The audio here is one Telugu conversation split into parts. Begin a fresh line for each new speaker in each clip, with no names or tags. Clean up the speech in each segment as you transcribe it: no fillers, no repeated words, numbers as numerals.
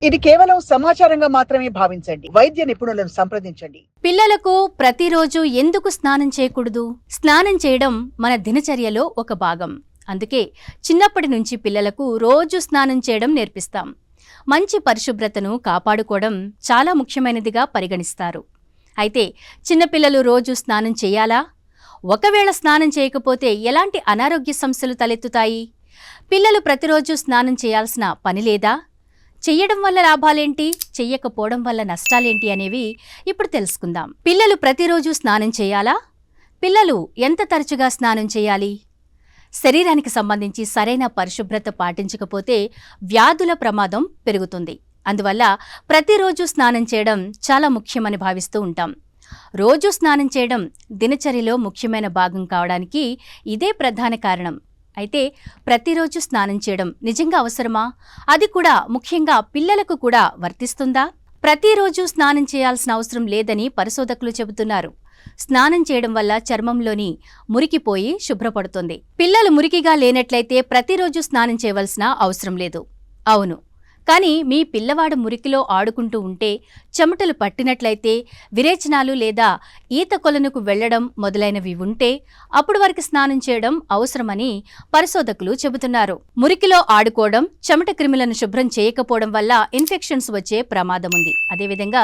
ఇది కేవలం సమాచారంగా మాత్రమే భావించండి. వైద్య నిపుణులను సంప్రదించండి.
పిల్లలకు ప్రతిరోజు ఎందుకు స్నానం చేయకూడదు? స్నానం చేయడం మన దినచర్యలో ఒక భాగం. అందుకే చిన్నప్పటి నుంచి పిల్లలకు రోజు స్నానం చేయడం నేర్పిస్తాం. మంచి పరిశుభ్రతను కాపాడుకోవడం చాలా ముఖ్యమైనదిగా పరిగణిస్తారు. అయితే చిన్నపిల్లలు రోజు స్నానం చేయాలా? ఒకవేళ స్నానం చేయకపోతే ఎలాంటి అనారోగ్య సమస్యలు తలెత్తుతాయి? పిల్లలు ప్రతిరోజు స్నానం చేయాల్సిన పని లేదా? చెయ్యడం వల్ల లాభాలేంటి, చెయ్యకపోవడం వల్ల నష్టాలేంటి అనేవి ఇప్పుడు తెలుసుకుందాం. పిల్లలు ప్రతిరోజు స్నానం చేయాలా? పిల్లలు ఎంత తరచుగా స్నానం చేయాలి? శరీరానికి సంబంధించి సరైన పరిశుభ్రత పాటించకపోతే వ్యాధుల ప్రమాదం పెరుగుతుంది. అందువల్ల ప్రతిరోజు స్నానం చేయడం చాలా ముఖ్యమని భావిస్తూ ఉంటాం. రోజు స్నానం చేయడం దినచర్యలో ముఖ్యమైన భాగం కావడానికి ఇదే ప్రధాన కారణం. అయితే ప్రతిరోజు స్నానం చేయడం నిజంగా అవసరమా? అది కూడా ముఖ్యంగా పిల్లలకు కూడా వర్తిస్తుందా? ప్రతిరోజు స్నానం చేయాల్సిన అవసరం లేదని పరిశోధకులు చెబుతున్నారు. స్నానం చేయడం వల్ల చర్మంలోని మురికిపోయి శుభ్రపడుతుంది. పిల్లలు మురికిగా లేనట్లయితే ప్రతిరోజు స్నానం చేయవలసిన అవసరం లేదు. అవును, కానీ మీ పిల్లవాడు మురికిలో ఆడుకుంటూ ఉంటే, చెమటలు పట్టినట్లయితే, విరేచనాలు లేదా ఈత కొలనుకు వెళ్లడం మొదలైనవి ఉంటే అప్పుడు వారికి స్నానం చేయడం అవసరమని పరిశోధకులు చెబుతున్నారు. మురికిలో ఆడుకోవడం, చెమట క్రిములను శుభ్రం చేయకపోవడం వల్ల ఇన్ఫెక్షన్స్ వచ్చే ప్రమాదం ఉంది. అదేవిధంగా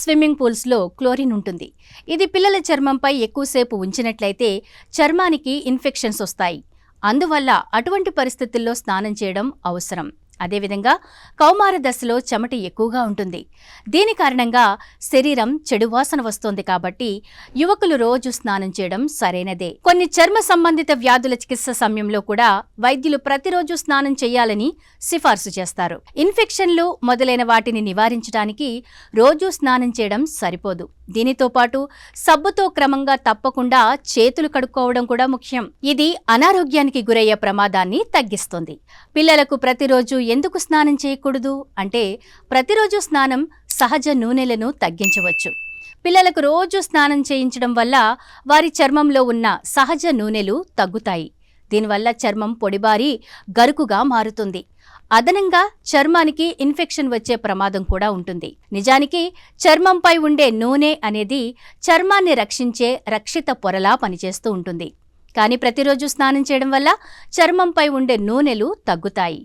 స్విమ్మింగ్ పూల్స్లో క్లోరిన్ ఉంటుంది. ఇది పిల్లల చర్మంపై ఎక్కువసేపు ఉంచినట్లయితే చర్మానికి ఇన్ఫెక్షన్స్ వస్తాయి. అందువల్ల అటువంటి పరిస్థితుల్లో స్నానం చేయడం అవసరం. అదేవిధంగా కౌమార దశలో చెమట ఎక్కువగా ఉంటుంది. దీని కారణంగా శరీరం చెడు వాసన వస్తోంది. కాబట్టి యువకులు రోజు స్నానం చేయడం సరైనదే. కొన్ని చర్మ సంబంధిత వ్యాధుల చికిత్స సమయంలో కూడా వైద్యులు ప్రతిరోజు స్నానం చేయాలని సిఫార్సు చేస్తారు. ఇన్ఫెక్షన్లు మొదలైన వాటిని నివారించడానికి రోజు స్నానం చేయడం సరిపోదు. దీనితో పాటు సబ్బుతో క్రమంగా తప్పకుండా చేతులు కడుక్కోవడం కూడా ముఖ్యం. ఇది అనారోగ్యానికి గురయ్యే ప్రమాదాన్ని తగ్గిస్తుంది. పిల్లలకు ప్రతిరోజు ఎందుకు స్నానం చేయకూడదు అంటే, ప్రతిరోజు స్నానం సహజ నూనెలను తగ్గించవచ్చు. పిల్లలకు రోజు స్నానం చేయించడం వల్ల వారి చర్మంలో ఉన్న సహజ నూనెలు తగ్గుతాయి. దీనివల్ల చర్మం పొడిబారి గరుకుగా మారుతుంది. అదనంగా చర్మానికి ఇన్ఫెక్షన్ వచ్చే ప్రమాదం కూడా ఉంటుంది. నిజానికి చర్మంపై ఉండే నూనె అనేది చర్మాన్ని రక్షించే రక్షిత పొరలా పనిచేస్తూ ఉంటుంది. కానీ ప్రతిరోజు స్నానం చేయడం వల్ల చర్మంపై ఉండే నూనెలు తగ్గుతాయి.